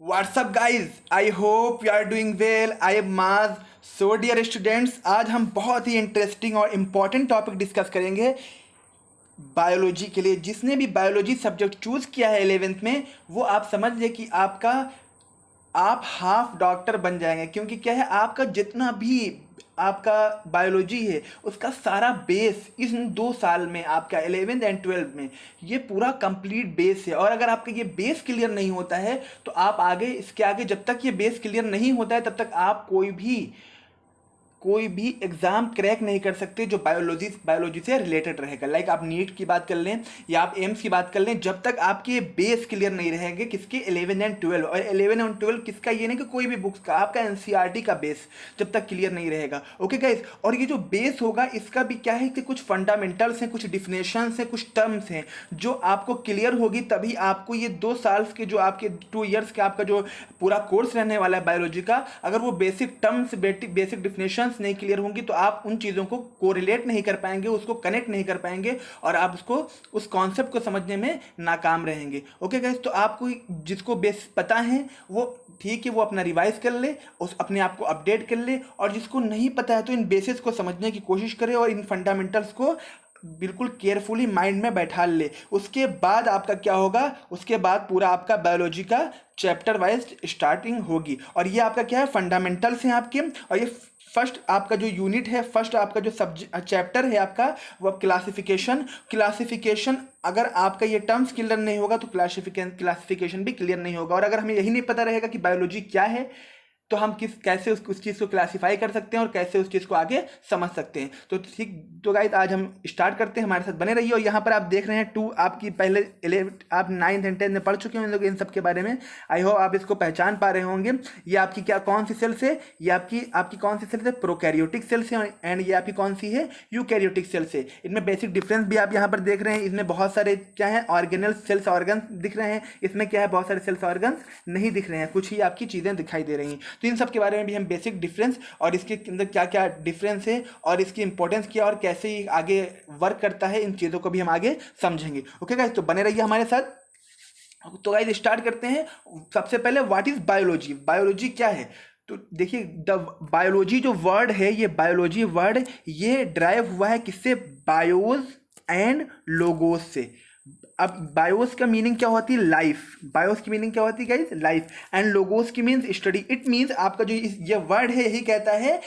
What's up guys? I hope you are doing well. I am Maz. So dear students, आज हम बहुत ही interesting और important topic discuss करेंगे biology के लिए। जिसने भी बायोलॉजी सब्जेक्ट चूज़ किया है 11th में, वो आप समझ लें कि आप हाफ डॉक्टर बन जाएंगे। क्योंकि क्या है, आपका जितना भी आपका बायोलॉजी है उसका सारा बेस इन 2 साल में, आपका 11th एंड 12th में, ये पूरा कंप्लीट बेस है। और अगर आपका ये बेस क्लियर नहीं होता है तो आप आगे, इसके आगे जब तक ये बेस क्लियर नहीं होता है तब तक आप कोई भी एग्ज़ाम क्रैक नहीं कर सकते जो बायोलॉजी से रिलेटेड रहेगा। लाइक आप नीट की बात कर लें या आप एम्स की बात कर लें, जब तक आपके बेस क्लियर नहीं रहेंगे किसके 11 एंड 12, और 11 एंड 12 किसका, ये नहीं कि कोई भी बुक्स का, आपका एनसीईआरटी का बेस जब तक क्लियर नहीं रहेगा। ओके गाइस, और ये जो बेस होगा इसका भी क्या है कि कुछ फंडामेंटल्स हैं, कुछ डिफिनेशंस हैं, कुछ टर्म्स हैं जो आपको क्लियर होगी, तभी आपको ये 2 साल के जो आपके 2 ईयर्स के आपका जो पूरा कोर्स रहने वाला है बायोलॉजी का, अगर वो बेसिक टर्म्स, बेसिक डिफिनेशंस नहीं क्लियर होंगी तो आप उन चीज़ों को कोरिलेट नहीं कर पाएंगे, उसको कनेक्ट नहीं कर पाएंगे, और आप उस कॉन्सेप्ट को समझने में नाकाम रहेंगे। ओके गाइस, तो आपको जिसको बेस पता है वो ठीक है, वो अपना रिवाइज कर ले, उस अपने आप को अपडेट कर ले, और जिसको नहीं पता है तो इन बेसिस को समझने की कोशिश करे और इन फंडामेंटल्स को बिल्कुल केयरफुली माइंड में बैठा ले। उसके बाद आपका क्या होगा, उसके बाद पूरा आपका बायोलॉजी का चैप्टर वाइज स्टार्टिंग होगी। और ये आपका क्या है, फंडामेंटल्स हैं आपके, और ये फर्स्ट आपका जो यूनिट है, फर्स्ट आपका जो चैप्टर है आपका, वो क्लासिफिकेशन। अगर आपका ये टर्म्स क्लियर नहीं होगा तो क्लासिफिकेशन भी क्लियर नहीं होगा। और अगर हमें यही नहीं पता रहेगा कि बायोलॉजी क्या है तो हम कैसे उस चीज़ को क्लासीफाई कर सकते हैं और कैसे उस चीज़ को आगे समझ सकते हैं। तो ठीक, तो गाइस आज हम स्टार्ट करते हैं, हमारे साथ बने रहिए। और यहाँ पर आप देख रहे हैं 2, आपकी पहले 11 आप 9th एंड 10th में पढ़ चुके हैं इन सब के बारे में। आई होप आप इसको पहचान पा रहे होंगे। ये आपकी कौन सी सेल्स है, ये आपकी कौन सी सेल्स है, प्रोकैरियोटिक सेल्स है, एंड ये आपकी कौन सी है, यूकैरियोटिक सेल्स है। इनमें बेसिक डिफरेंस भी आप यहाँ पर देख रहे हैं। इसमें बहुत सारे क्या है, ऑर्गेनल सेल्स ऑर्गन दिख रहे हैं, इसमें क्या है, बहुत सारे सेल्स ऑर्गन नहीं दिख रहे हैं, कुछ ही आपकी चीज़ें दिखाई दे रही हैं। तो इन सब के बारे में भी हम बेसिक डिफरेंस और इसके अंदर क्या क्या डिफरेंस है और इसकी इंपॉर्टेंस क्या और कैसे ये आगे वर्क करता है, इन चीज़ों को भी हम आगे समझेंगे। ओके गाइस, तो बने रहिए हमारे साथ। तो गाइस स्टार्ट करते हैं। सबसे पहले व्हाट इज बायोलॉजी, बायोलॉजी क्या है। तो देखिए, द बायोलॉजी जो वर्ड है, ये बायोलॉजी वर्ड ये ड्राइव हुआ है किससे, बायोस एंड लोगोस से। अब बायोस का मीनिंग क्या होती है, लाइफ। बायोस की मीनिंग क्या होती है गाइस, लाइफ। एंड लोगोस की मीन्स स्टडी। इट मीन्स आपका जो ये वर्ड है यही कहता है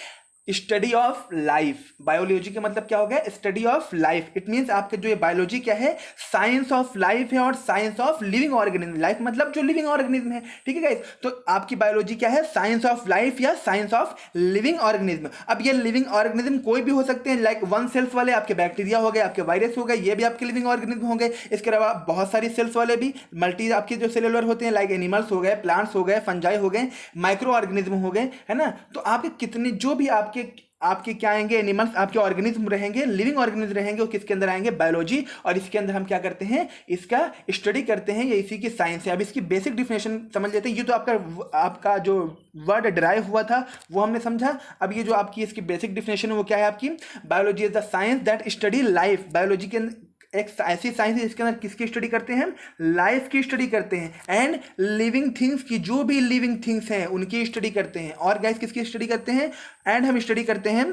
स्टडी ऑफ लाइफ। बायोलॉजी का मतलब क्या हो गया, study of life. It means आपका जो ये बायोलॉजी क्या है, साइंस ऑफ लाइफ है और science of living organism. Life मतलब जो लिविंग ऑर्गेनिज्म है, ठीक है गाइस। तो आपकी बायोलॉजी क्या है, साइंस ऑफ लाइफ या साइंस ऑफ लिविंग ऑर्गेनिज्म। अब ये लिविंग ऑर्गेनिज्म कोई भी हो सकते हैं, लाइक 1 सेल्स वाले आपके बैक्टीरिया हो गए, आपके वायरस हो गए, ये भी आपके लिविंग ऑर्गेनिज्म होंगे। इसके अलावा बहुत सारी सेल्स वाले भी मल्टी आपके जो सेलुलर होते हैं, लाइक एनिमल्स हो गए, प्लांट्स हो गए, फंजाई हो गए, माइक्रो ऑर्गेनिज्म हो गए, है ना। तो आपके कितने जो भी आपके क्या आएंगे, एनिमल्स, आपके ऑर्गेनिज्म रहेंगे, लिविंग ऑर्गेनिज्म रहेंगे, वो किसके अंदर आएंगे, बायोलॉजी। और इसके अंदर हम क्या करते हैं, इसका स्टडी करते हैं, ये इसी की साइंस है। अब इसकी बेसिक डिफिनेशन समझ लेते हैं। ये तो आपका जो वर्ड ड्राइव हुआ था वो हमने समझा। अब ये जो आपकी इसकी बेसिक डिफिनेशन है वो क्या है आपकी, biology is the science that study life. Biology के एक ऐसी साइंस है जिसके अंदर किसकी स्टडी करते हैं, लाइफ की स्टडी करते हैं, एंड लिविंग थिंग्स की, जो भी लिविंग थिंग्स हैं उनकी स्टडी करते हैं। और गाइस किसकी स्टडी करते हैं, एंड हम स्टडी करते हैं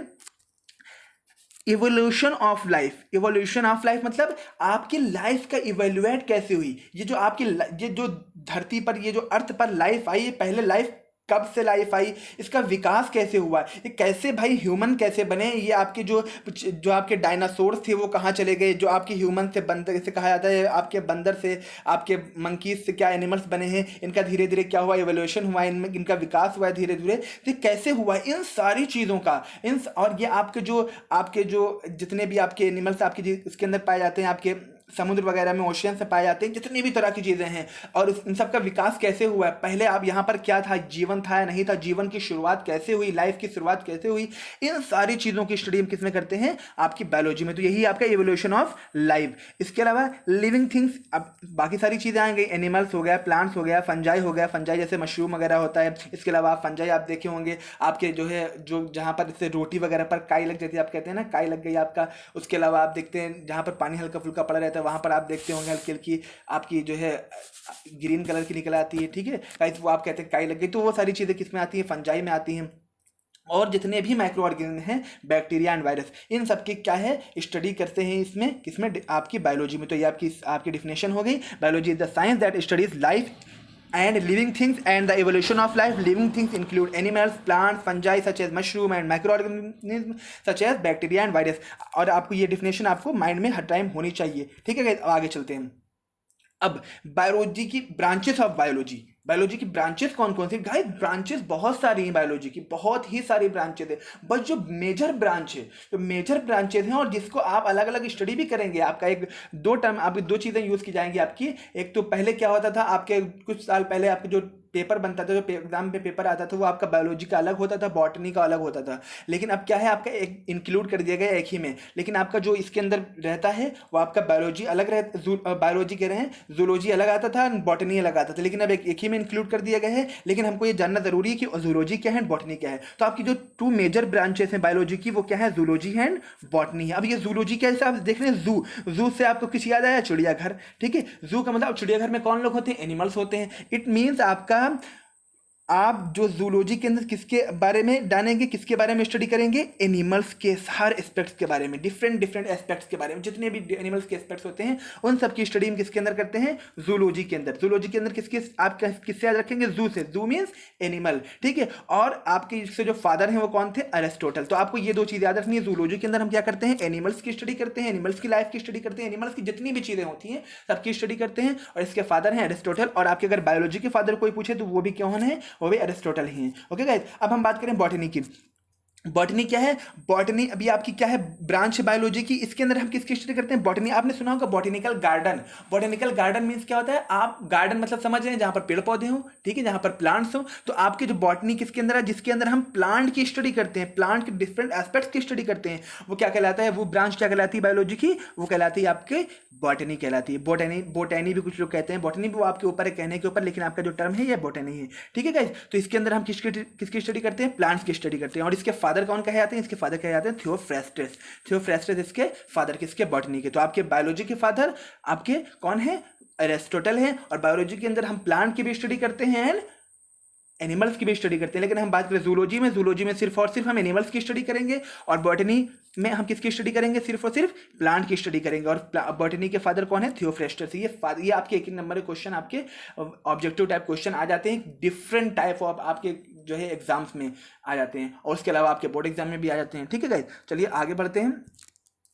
evolution of life. Evolution of life मतलब आपकी लाइफ का इवेल्युएट कैसे हुई। ये जो धरती पर, ये जो अर्थ पर लाइफ आई, ये पहले लाइफ कब से लाइफ आई, इसका विकास कैसे हुआ, ये कैसे भाई ह्यूमन कैसे बने, ये आपके जो आपके डायनासोर्स थे वो कहाँ चले गए, जो आपके ह्यूमन से बंदर से कहा जाता है, आपके बंदर से, आपके मंकीज से क्या एनिमल्स बने हैं, इनका धीरे धीरे क्या हुआ, एवोल्यूशन हुआ, इनका विकास हुआ है धीरे धीरे, तो कैसे हुआ, इन सारी चीज़ों का और ये आपके जो जितने भी आपके एनिमल्स आपके इसके अंदर पाए जाते हैं, आपके समुद्र वगैरह में, ओशियन से पाए जाते हैं, जितनी भी तरह की चीज़ें हैं, और इन सब का विकास कैसे हुआ है, पहले आप यहाँ पर क्या था, जीवन था या नहीं था, जीवन की शुरुआत कैसे हुई, लाइफ की शुरुआत कैसे हुई, इन सारी चीज़ों की स्टडी हम किस में करते हैं, आपकी बायोलॉजी में। तो यही आपका इवोल्यूशन ऑफ लाइफ। इसके अलावा लिविंग थिंग्स, अब बाकी सारी चीज़ें आ गई, एनिमल्स हो गया, प्लांट्स हो गया, फंजाई हो गया, फंजाई जैसे मशरूम वगैरह होता है। इसके अलावा फंजाई आप देखे होंगे आपके जो है, जो जहाँ पर जैसे रोटी वगैरह पर काई लग जाती है, आप कहते हैं ना काई लग गई आपका। उसके अलावा आप देखते हैं जहाँ पर पानी हल्का फुल्का पड़ा रहता है है, वहाँ पर आप देखते होंगे हल्की हल्की आपकी जो है ग्रीन कलर की निकल आती है, ठीक है गाइस, वो आप कहते हैं काई लग गई, तो वो सारी चीज़ें किस में आती हैं, फंजाई में आती हैं। और जितने भी माइक्रो ऑर्गेनिज्म हैं, बैक्टीरिया एंड वायरस, इन सब की क्या है, स्टडी करते हैं इसमें, किसमें, आपकी बायोलॉजी में। तो ये आपकी डिफिनेशन हो गई। Biology is the science that studies life and living things and the evolution of life. Living things include animals, plants, fungi such as mushroom and microorganisms such as bacteria and virus. और आपको ये definition आपको mind में हर time होनी चाहिए, ठीक है। आगे चलते हैं। अब बायोलॉजी की ब्रांचेस ऑफ बायोलॉजी की ब्रांचेस कौन कौन सी, गाइस ब्रांचेस बहुत सारी हैं बायोलॉजी की, बहुत ही सारी ब्रांचेस है। बस जो मेजर ब्रांचेस हैं और जिसको आप अलग अलग स्टडी भी करेंगे, आपका एक दो टर्म, आपकी दो चीज़ें यूज़ की जाएंगी आपकी। एक तो पहले क्या होता था, आपके कुछ साल पहले आपके जो पेपर बनता था, जो एग्जाम पे पेपर आता था, वो आपका बायोलॉजी का अलग होता था, बॉटनी का अलग होता था। लेकिन अब क्या है, आपका एक इंक्लूड कर दिया गया एक ही में। लेकिन आपका जो इसके अंदर रहता है वो आपका बायोलॉजी अलग रहता, बायोलॉजी कह रहे हैं, जूलॉजी अलग आता था, बॉटनी अलग आता था, लेकिन अब एक ही में इंक्लूड कर दिया गया है। लेकिन हमको ये जानना जरूरी है कि जूलॉजी क्या है, बॉटनी क्या है। तो आपकी जो टू मेजर ब्रांचेस हैं बायोलॉजी की, वो क्या है, जूलॉजी है एंड बॉटनी है। अब ये जूलॉजी क्या है, आप देख रहे हैं, जू से आपको किस याद आया, चिड़ियाघर, ठीक है। जू का मतलब चिड़ियाघर में कौन लोग होते हैं, एनिमल्स होते हैं। इट मीन्स आपका, आप जो जूलॉजी के अंदर किसके बारे में डालेंगे, किसके बारे में स्टडी करेंगे, एनिमल्स के हर एस्पेक्ट्स के बारे में, डिफरेंट एस्पेक्ट्स के बारे में, जितने भी एनिमल्स के एस्पेक्ट्स होते हैं उन सब की स्टडी हम किसके अंदर करते हैं, जूलॉजी के अंदर। जूलॉजी के अंदर आप किससे याद रखेंगे, जू से, जू मीन्स एनिमल, ठीक है। और आपके इससे जो फादर हैं वो कौन थे, अरिस्टोटल। तो आपको ये दो चीज़ याद रखनी है। जूलॉजी के अंदर हम क्या करते हैं, एनिमल्स की स्टडी करते हैं, एनिमल्स की लाइफ की स्टडी करते हैं, एनिमल्स की जितनी भी चीज़ें होती हैं सबकी स्टडी करते हैं। और इसके फादर हैं अरिस्टोटल। और आपके अगर बायोलॉजी के फादर कोई पूछे तो वो भी कौन है, वो भी अरिस्टोटल ही। ओके गाइस, अब हम बात करें बॉटनी की। बॉटनी क्या है, बॉटनी अभी आपकी क्या है, ब्रांच है बायोलॉजी की। इसके अंदर हम किसकी स्टडी करते हैं, बॉटनी। आपने सुना होगा botanical garden. Botanical garden means क्या होता है, आप गार्डन मतलब समझ रहे हैं जहां पर पेड़ पौधे हों, ठीक है, जहां पर प्लांट्स हो। तो आपकी जो बॉटनी किसके अंदर है, जिसके अंदर हम प्लांट की स्टडी करते हैं, प्लांट के डिफरेंट एस्पेक्ट्स की स्टडी करते हैं, वो क्या कहलाता है, वो ब्रांच क्या कहलाती है बायोलॉजी की, वो कहलाती है आपके बॉटनी कहलाती है। बोटैनी भी कुछ लोग कहते हैं, बॉटनी भी वो आपके ऊपर है कहने के ऊपर, लेकिन आपका जो टर्म है ये बॉटनी है, ठीक है गाइस। तो इसके अंदर हम किसकी स्टडी करते हैं, प्लांट्स की स्टडी करते हैं। और इसके फादर कौन कहे जाते हैं, इसके फादर कहे जाते हैं थियोफ्रेस्टस। थियोफ्रेस्टस इसके फादर, किसके, बॉटनी के। तो आपके बायोलॉजी के फादर आपके कौन है, अरिस्टोटल है। और बायोलॉजी के अंदर हम प्लांट की भी स्टडी करते हैं, एनिमल्स की भी स्टडी करते हैं। लेकिन हम बात करें जूलॉजी में सिर्फ और सिर्फ हम एनिमल्स की स्टडी करेंगे। और बॉटनी में हम किसकी स्टडी करेंगे, सिर्फ और सिर्फ प्लांट की स्टडी करेंगे। और बॉटनी के फादर कौन है, थियोफ्रेस्टस। ये आपके एक नंबर के क्वेश्चन, आपके ऑब्जेक्टिव टाइप क्वेश्चन आ जाते हैं, डिफरेंट टाइप ऑफ आपके जो है एग्जाम्स में आ जाते हैं। और उसके अलावा आपके बोर्ड एग्जाम में भी आ जाते हैं, ठीक है गाइस। चलिए आगे बढ़ते हैं।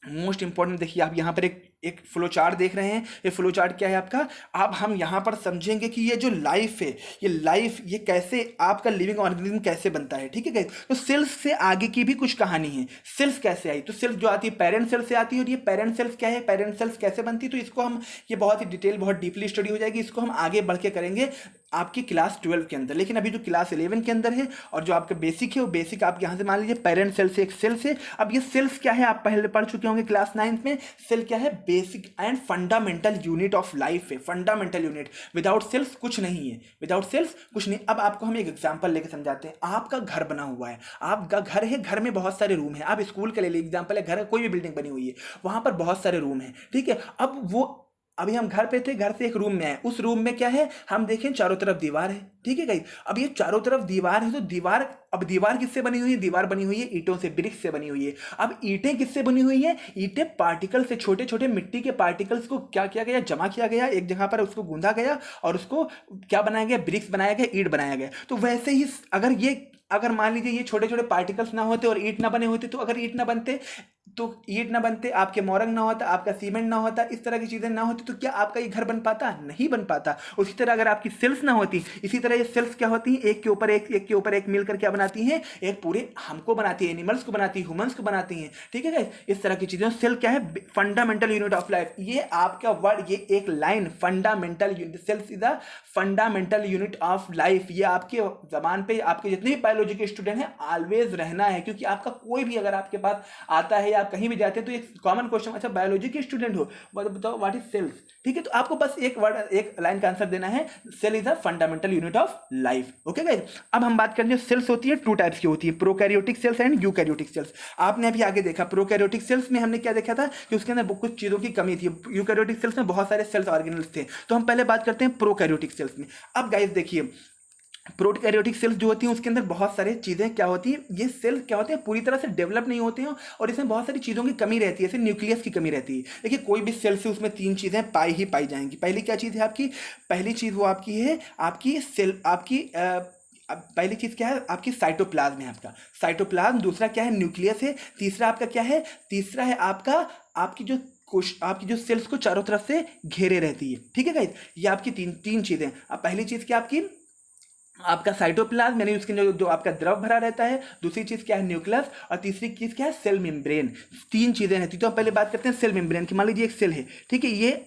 मोस्ट इंपॉर्टेंट देखिए, आप यहाँ पर एक फ्लो चार्ट देख रहे हैं। ये फ्लो चार्ट क्या है आपका, अब हम यहाँ पर समझेंगे कि ये जो लाइफ है, ये कैसे आपका लिविंग ऑर्गेनिज्म कैसे बनता है, ठीक है गाइस। तो सेल्स से आगे की भी कुछ कहानी है। सेल्स कैसे आई, तो सेल्स जो आती है पेरेंट सेल्स से आती है। और ये पेरेंट सेल्स क्या है, पेरेंट सेल्स कैसे बनती है, तो इसको हम, ये बहुत ही डिटेल, बहुत डीपली स्टडी हो जाएगी। इसको हम आगे बढ़ के करेंगे आपकी क्लास 12 के अंदर। लेकिन अभी जो क्लास 11 के अंदर है और जो आपका बेसिक है, वो बेसिक आप यहाँ से मान लीजिए पेरेंट सेल से एक सेल से। अब ये सेल्स क्या है, आप पहले पढ़ चुके होंगे क्लास 9 में। सेल क्या है, basic and fundamental unit of life है, फंडामेंटल यूनिट। विदाउट सेल्स कुछ नहीं है, विदाउट सेल्स कुछ नहीं। अब आपको हम एक एग्जांपल लेके समझाते हैं। आपका घर बना हुआ है, आपका घर है, घर में बहुत सारे रूम है। आप स्कूल का ले लीजिए एग्जांपल है, घर कोई भी बिल्डिंग बनी हुई है, वहां पर बहुत सारे रूम है, ठीक है। अब वो, अभी हम घर पे थे, घर से एक रूम में आए, उस रूम में क्या है, हम देखें चारों तरफ दीवार है, ठीक है गाइस। अब ये चारों तरफ दीवार है, तो दीवार किससे बनी हुई है, दीवार बनी हुई है ईंटों से, ब्रिक्स से बनी हुई है। अब ईंटें किससे बनी हुई है, ईंटें पार्टिकल से, छोटे छोटे मिट्टी के पार्टिकल्स को क्या किया गया, जमा किया गया एक जगह पर, उसको गूंधा गया और उसको क्या बनाया गया, ब्रिक्स बनाया गया, ईंट बनाया गया। तो वैसे ही अगर मान लीजिए ये छोटे छोटे पार्टिकल्स ना होते और ईंट ना बने होते, तो अगर ईंट ना बनते, आपके मोरंग ना होता, आपका सीमेंट ना होता, इस तरह की चीजें ना होती, तो क्या आपका ये घर बन पाता, नहीं बन पाता। उसी तरह अगर आपकी सेल्स ना होती, इसी तरह ये सेल्स क्या होती हैं, एक के ऊपर एक मिलकर क्या बनाती हैं, एक पूरे हमको बनाती है, एनिमल्स को बनाती है, ह्यूमंस को बनाती हैं, ठीक है गाइस। इस तरह की चीजें। सेल क्या है, फंडामेंटल यूनिट ऑफ लाइफ। ये आपका वर्ड, ये एक line, fundamental unit, cells is the fundamental unit of life. ये आपके जबान पे, आपके जितने भी बायोलॉजी के स्टूडेंट हैं, ऑलवेज रहना है। क्योंकि आपका कोई भी अगर आपके पास आता है आप कहीं भी जाते हैं तो एक कॉमन क्वेश्चन, अच्छा बायोलॉजी के स्टूडेंट हो, बताओ व्हाट इज सेल्स, ठीक है। तो आपको बस एक वर्ड, एक लाइन का आंसर देना है, cell is a fundamental unit of life. Okay guys, अब हम बात करें जो सेल्स होती है, टू टाइप्स की होती है, prokaryotic cells and eukaryotic cells. आपने अभी आगे देखा प्रोकैरियोटिक सेल्स में हमने क्या देखा था कि उसके अंदर कुछ चीजों की कमी थी, यूकैरियोटिक सेल्स में बहुत सारे सेल्स ऑर्गेनल्स थे। तो हम पहले बात करते हैं प्रोकैरियोटिक सेल्स में। अब गाइस देखिए, प्रोकैरियोटिक सेल्स जो होती हैं उसके अंदर बहुत सारी चीज़ें क्या होती हैं, ये सेल क्या होते हैं पूरी तरह से डेवलप नहीं होते हैं और इसमें बहुत सारी चीज़ों की कमी रहती है, जैसे न्यूक्लियस की कमी रहती है। देखिए कोई भी सेल से उसमें तीन चीज़ें पाई जाएंगी। पहली क्या चीज़ है आपकी, पहली चीज़ वो आपकी है आपकी सेल, आपकी अब पहली चीज़ क्या है आपकी साइटोप्लाज्म है, आपका साइटोप्लाज्म। दूसरा क्या है, न्यूक्लियस है। तीसरा आपका क्या है, तीसरा है आपका आपकी जो सेल्स को चारों तरफ से घेरे रहती है, ठीक है गाइस। ये आपकी तीन चीज़ें। अब पहली चीज़ क्या आपकी, आपका साइटोप्लाज्म यानी उसके जो आपका द्रव भरा रहता है। दूसरी चीज क्या है, न्यूक्लियस। और तीसरी चीज क्या है, सेल मेम्ब्रेन। तीन चीजें रहती। तो हम पहले बात करते हैं सेल मेम्ब्रेन की। मान लीजिए एक सेल है, ठीक है, ये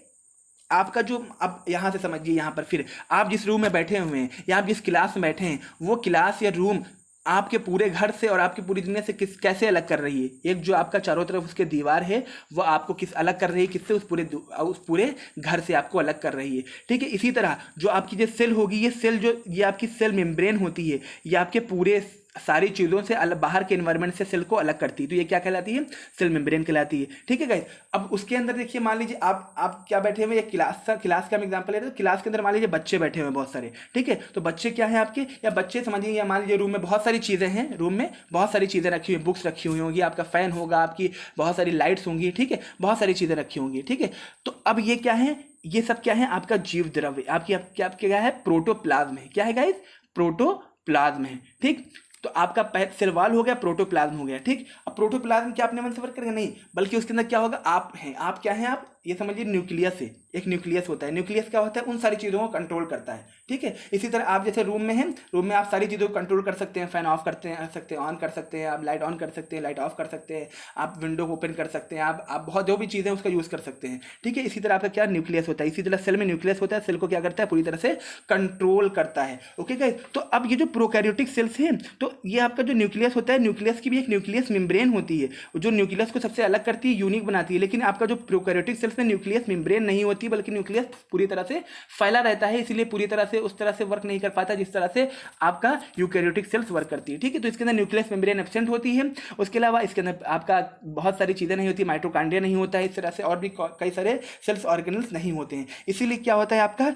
आपका जो, अब यहाँ से समझिए, यहाँ पर फिर आप जिस रूम में बैठे हुए हैं या आप जिस क्लास में बैठे हैं, वो क्लास या रूम आपके पूरे घर से और आपकी पूरी दुनिया से कैसे अलग कर रही है। एक जो आपका चारों तरफ उसके दीवार है वो आपको किस अलग कर रही है, किससे, उस पूरे घर से आपको अलग कर रही है, ठीक है। इसी तरह जो आपकी जो सेल होगी, ये सेल जो ये आपकी सेल मेम्ब्रेन होती है, ये आपके पूरे सारी चीज़ों से अलग, बाहर के एनवायरनमेंट से सेल को अलग करती है। तो ये क्या कहलाती है, सेल मेम्ब्रेन कहलाती है, ठीक है गाइस। अब उसके अंदर देखिए, मान लीजिए आप क्या बैठे हुए, एक क्लास का हम एग्जांपल लेते हैं। तो क्लास के अंदर मान लीजिए बच्चे बैठे हुए हैं बहुत सारे, ठीक है। तो बच्चे क्या है आपके, या बच्चे समझिए, या मान लीजिए रूम में बहुत सारी चीज़ें हैं, रूम में बहुत सारी चीज़ें रखी हुई, बुक्स रखी हुई होंगी, आपका फैन होगा, आपकी बहुत सारी लाइट्स होंगी, ठीक है, बहुत सारी चीज़ें रखी होंगी, ठीक है। तो अब ये क्या है, ये सब क्या है, आपका जीव द्रव्य, आपकी क्या है, प्रोटोप्लाज्म है। क्या है गाइस, प्रोटोप्लाज्म है, ठीक। तो आपका सेल वॉल हो गया, प्रोटोप्लाज्म हो गया, ठीक। अब प्रोटोप्लाज्म क्या आपने मन से फर्क करेंगे, नहीं, बल्कि उसके अंदर क्या होगा, आप हैं, आप क्या हैं, आप ये समझिए न्यूक्लियस है, एक न्यूक्लियस होता है। न्यूक्लियस क्या होता है, उन सारी चीज़ों को कंट्रोल करता है, ठीक है। इसी तरह आप जैसे रूम में हैं, रूम में आप सारी चीज़ों को कंट्रोल कर सकते हैं, फैन ऑफ करते सकते हैं, ऑन कर सकते हैं, आप लाइट ऑन कर सकते हैं, लाइट ऑफ कर सकते हैं, आप विंडो ओपन कर सकते हैं, आप बहुत जो भी चीज़ें उसका यूज़ कर सकते हैं, ठीक है। इसी तरह आपका क्या न्यूक्लियस होता है, इसी तरह सेल में न्यूक्लियस होता है, सेल को क्या करता है, पूरी तरह से कंट्रोल करता है, ओके गाइस। तो अब ये जो प्रोकैरियोटिक सेल्स हैं, तो ये आपका जो न्यूक्लियस होता है, न्यूक्लियस की भी एक न्यूक्लियस मेम्ब्रेन होती है जो न्यूक्लियस को सबसे अलग करती है, यूनिक बनाती है। लेकिन आपका जो प्रोकैरियोटिक सेल्स में न्यूक्लियस मेम्ब्रेन नहीं होती, बल्कि न्यूक्लियस पूरी तरह से फैला रहता है, इसीलिए पूरी तरह से उस तरह से वर्क नहीं कर पाता जिस तरह से आपका यूकैरियोटिक सेल्स वर्क करती है, ठीक है। तो इसके अंदर न्यूक्लियस मेम्ब्रेन एब्सेंट होती है। उसके अलावा इसके अंदर आपका बहुत सारी चीज़ें नहीं होती, माइटोकॉन्ड्रिया नहीं होता है, इस तरह से और भी कई सारे सेल्स ऑर्गेनल्स नहीं होते हैं। इसीलिए क्या होता है आपका,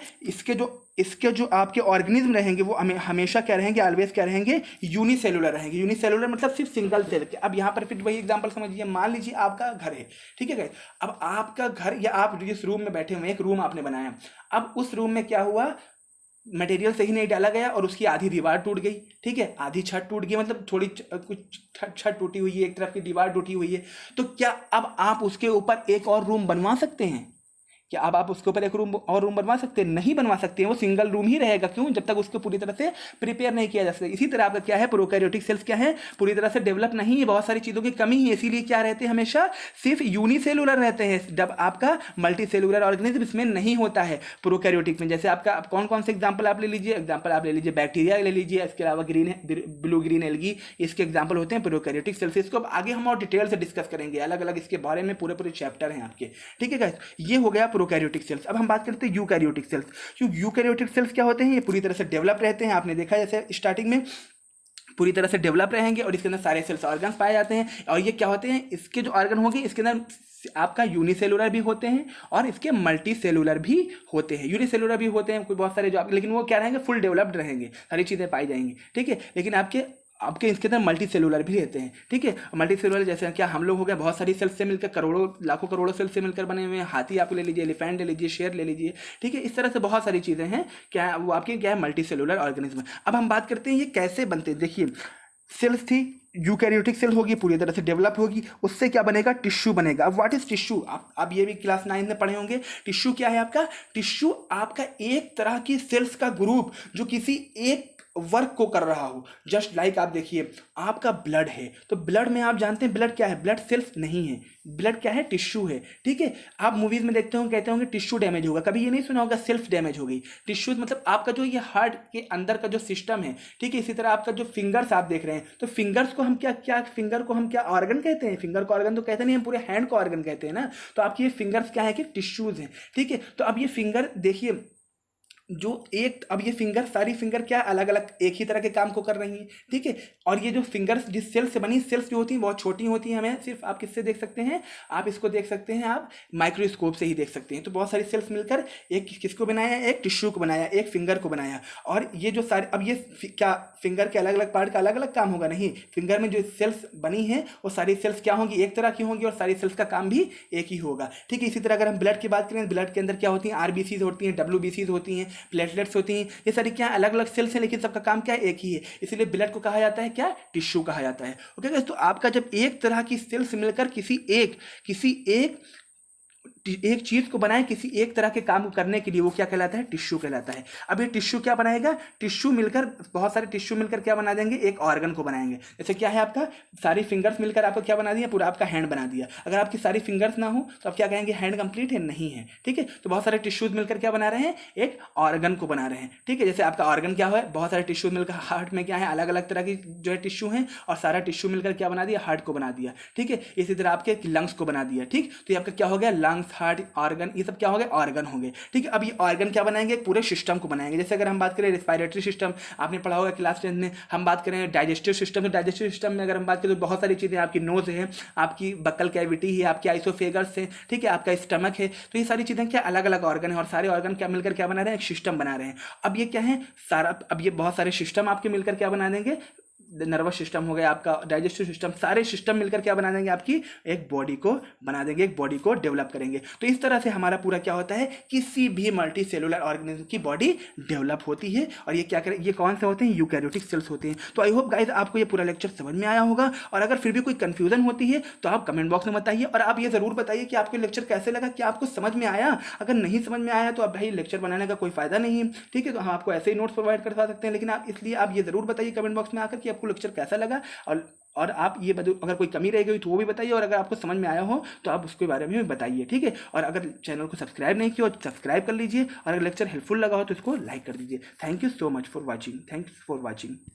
इसके जो आपके ऑर्गेनिज्म रहेंगे वो हमेशा क्या रहेंगे, ऑलवेज क्या रहेंगे, यूनिसेलुलर रहेंगे। यूनिसेलुलर मतलब सिर्फ सिंगल सेल के। अब यहाँ पर फिर वही एग्जांपल समझिए, मान लीजिए आपका घर है, ठीक है गाइस। अब आपका घर, या आप जिस रूम में बैठे हुए, एक रूम आपने बनाया, अब उस रूम में क्या हुआ, मटेरियल सही नहीं डाला गया और उसकी आधी दीवार टूट गई, ठीक है, आधी छत टूट गई, मतलब थोड़ी कुछ छत टूटी हुई है, एक तरफ की दीवार टूटी हुई है। तो क्या अब आप उसके ऊपर एक और रूम बनवा सकते हैं, क्या अब आप उसके ऊपर एक रूम बनवा सकते हैं, नहीं बनवा सकते हैं, वो सिंगल रूम ही रहेगा। क्यों, जब तक उसको पूरी तरह से प्रिपेयर नहीं किया जा सकता। इसी तरह आपका क्या है, प्रोकैरियोटिक सेल्स क्या है, पूरी तरह से डेवलप नहीं है, बहुत सारी चीज़ों की कमी है, इसीलिए क्या रहते हैं, हमेशा सिर्फ यूनिसेलुलर रहते हैं, जब आपका मल्टी सेलुलर ऑर्गेनिज्म इसमें नहीं होता है प्रोकैरियोटिक में। जैसे आपका कौन कौन से एग्जाम्पल आप ले लीजिए, आप ले लीजिए बैक्टीरिया ले लीजिए, इसके अलावा ब्लू ग्रीन एल्गी, इसके एग्जाम्पल होते हैं प्रोकैरियोटिक सेल्स। इसको अब आगे हम और डिटेल से डिस्कस करेंगे, अलग अलग इसके बारे में पूरे चैप्टर हैं आपके, ठीक है गाइस। ये हो गया प्रोकैरियोटिक सेल्स। अब हम बात करते हैं यूकैरियोटिक सेल्स। यूकैरियोटिक सेल्स क्या होते हैं, ये पूरी तरह से डेवलप रहते हैं। आपने देखा जैसे स्टार्टिंग में पूरी तरह से डेवलप रहेंगे और इसके अंदर सारे सेल्स ऑर्गन्स पाए जाते हैं। और ये क्या होते हैं, इसके जो ऑर्गन होंगे इसके अंदर आपका यूनिसेलुलर भी होते हैं और इसके मल्टी सेलुलर भी होते हैं। यूनिसेलुलर भी होते हैं कोई बहुत सारे जो, लेकिन वो क्या रहेंगे, फुल डेवलप्ड रहेंगे, सारी चीज़ें पाई जाएंगी, ठीक है। लेकिन आपके इसके अंदर मल्टी सेलुलर भी रहते हैं, ठीक है। मल्टी सेलुलर जैसे क्या हम लोग हो गए, बहुत सारी सेल्स से मिलकर करोड़ों लाखों करोड़ों सेल्स से मिलकर बने हुए हैं। हाथी आप ले लीजिए, एलिफेंट ले लीजिए, शेर ले लीजिए, ठीक है। इस तरह से बहुत सारी चीज़ें हैं, क्या वो आपके क्या है, मल्टी सेलुलर ऑर्गेनिज्म। अब हम बात करते हैं ये कैसे बनते हैं। देखिए सेल्स थी, यूकैरियोटिक सेल होगी, पूरी तरह से डेवलप होगी, उससे क्या बनेगा, टिश्यू बनेगा। अब व्हाट इज टिश्यू, आप ये भी क्लास 9 में पढ़े होंगे। टिश्यू क्या है आपका, टिश्यू आपका एक तरह की सेल्स का ग्रुप जो किसी एक वर्क को कर रहा हो। जस्ट लाइक आप देखिए, आपका ब्लड है, तो ब्लड में आप जानते हैं ब्लड क्या है, ब्लड सेल्स नहीं है, ब्लड क्या है, टिश्यू है, ठीक है। आप मूवीज में देखते हो, कहते होंगे टिश्यू डैमेज होगा, कभी ये नहीं सुना होगा सेल्फ डैमेज हो गई। टिश्यूज मतलब आपका जो ये हार्ट के अंदर का जो सिस्टम है, ठीक है। इसी तरह आपका जो फिंगर्स आप देख रहे हैं, तो फिंगर्स को हम क्या क्या फिंगर को हम क्या ऑर्गन कहते हैं, फिंगर को ऑर्गन तो कहते नहीं, हम पूरे हैंड को ऑर्गन कहते हैं ना। तो आपकी ये फिंगर्स क्या है कि टिश्यूज हैं, ठीक है। तो अब ये फिंगर देखिए, जो एक, अब ये फिंगर, सारी फिंगर क्या अलग अलग एक ही तरह के काम को कर रही हैं, ठीक है। और ये जो फिंगर्स जिस सेल से बनी, सेल्स जो होती हैं बहुत छोटी होती हैं, हमें सिर्फ आप किससे देख सकते हैं, आप इसको देख सकते हैं, आप माइक्रोस्कोप से ही देख सकते हैं। तो बहुत सारी सेल्स मिलकर एक किसको बनाया, एक टिश्यू को बनाया, एक फिंगर को बनाया। और ये जो सारे, अब ये क्या फिंगर के अलग अलग पार्ट का अलग अलग काम होगा, नहीं, फिंगर में जो सेल्स बनी है वो सारी सेल्स क्या होंगी, एक तरह की होंगी, और सारी सेल्स का काम भी एक ही होगा, ठीक है। इसी तरह अगर हम ब्लड की बात करें, ब्लड के अंदर क्या होती हैं, आरबीसीज होती हैं, डब्ल्यूबीसीज होती हैं, प्लेटलेट्स होती हैं, ये सारी क्या अलग अलग सेल्स हैं, लेकिन सबका काम क्या है, एक ही है। इसलिए ब्लड को कहा जाता है क्या, टिश्यू कहा जाता है। ओके गाइस, तो आपका जब एक तरह की सेल्स मिलकर एक चीज को बनाए, किसी एक तरह के काम को करने के लिए, वो क्या कहलाता है, टिश्यू कहलाता है। अब ये टिश्यू क्या बनाएगा, टिश्यू मिलकर, बहुत सारे टिश्यू मिलकर क्या बना देंगे, एक ऑर्गन को बनाएंगे। जैसे क्या है, आपका सारी फिंगर्स मिलकर आपको क्या बना दिया, पूरा आपका हैंड बना दिया। अगर आपकी सारी फिंगर्स ना हो तो आप क्या कहेंगे, हैंड कंप्लीट है, नहीं है, ठीक है। तो बहुत सारे टिश्यूज मिलकर क्या बना रहे हैं, एक ऑर्गन को बना रहे हैं, ठीक है। जैसे आपका ऑर्गन क्या है, बहुत सारे टिश्यूज मिलकर, हार्ट में क्या है, अलग अलग तरह की जो है टिश्यू है, और सारा टिश्यू मिलकर क्या बना दिया, हार्ट को बना दिया, ठीक है। इसी तरह आपके लंग्स को बना दिया, ठीक। तो ये आपका क्या हो गया, लंग्स, हार्ट, ऑर्गन, ये सब क्या हो गए, ऑर्गन हो गए, ठीक है। अब ये ऑर्गन क्या बनाएंगे, एक पूरे सिस्टम को बनाएंगे। जैसे अगर हम बात करें रेस्पिरेटरी सिस्टम, आपने पढ़ा होगा क्लास 10 में। हम बात करें डाइजेस्टिव सिस्टम, तो डाइजेस्टिव सिस्टम में अगर हम बात करें तो बहुत सारी चीज़ें, आपकी नोज है, आपकी बक्कल कैविटी है, आपकी आइसोफेगस है, ठीक है, आपका स्टमक है। तो ये सारी चीज़ें क्या अलग अलग ऑर्गन है, और सारे ऑर्गन क्या मिलकर क्या बना रहे हैं, एक सिस्टम बना रहे हैं। अब ये क्या है सारा, अब ये बहुत सारे सिस्टम आपके मिलकर क्या बना देंगे, नर्वस सिस्टम हो गया, आपका डाइजेस्टिव सिस्टम, सारे सिस्टम मिलकर क्या बना देंगे, आपकी एक बॉडी को बना देंगे, एक बॉडी को डेवलप करेंगे। तो इस तरह से हमारा पूरा क्या होता है, किसी भी मल्टी सेलुलर ऑर्गेनिज्म की बॉडी डेवलप होती है। और ये क्या करें, ये कौन से होते हैं, यूकैरियोटिक सेल्स होते हैं। तो आई होप गाइस आपको ये पूरा लेक्चर समझ में आया होगा, और अगर फिर भी कोई कंफ्यूजन होती है तो आप कमेंट बॉक्स में बताइए। और आप ये जरूर बताइए कि आपको लेक्चर कैसे लगा, कि आपको समझ में आया। अगर नहीं समझ में आया तो अब भाई लेक्चर बनाने का कोई फायदा नहीं है, ठीक है। तो हम आपको ऐसे ही नोट्स प्रोवाइड करवा सकते हैं, लेकिन आप इसलिए आप ये जरूर बताइए कमेंट बॉक्स में आकर कि आपको लेक्चर कैसा लगा। और आप ये अगर कोई कमी रह गई तो वो भी बताइए, और अगर आपको समझ में आया हो तो आप उसके बारे में भी बताइए, ठीक है। और अगर चैनल को सब्सक्राइब नहीं किया हो तो सब्सक्राइब कर लीजिए, और अगर लेक्चर हेल्पफुल लगा हो तो इसको लाइक कर दीजिए। Thank you so much for watching, thanks for watching.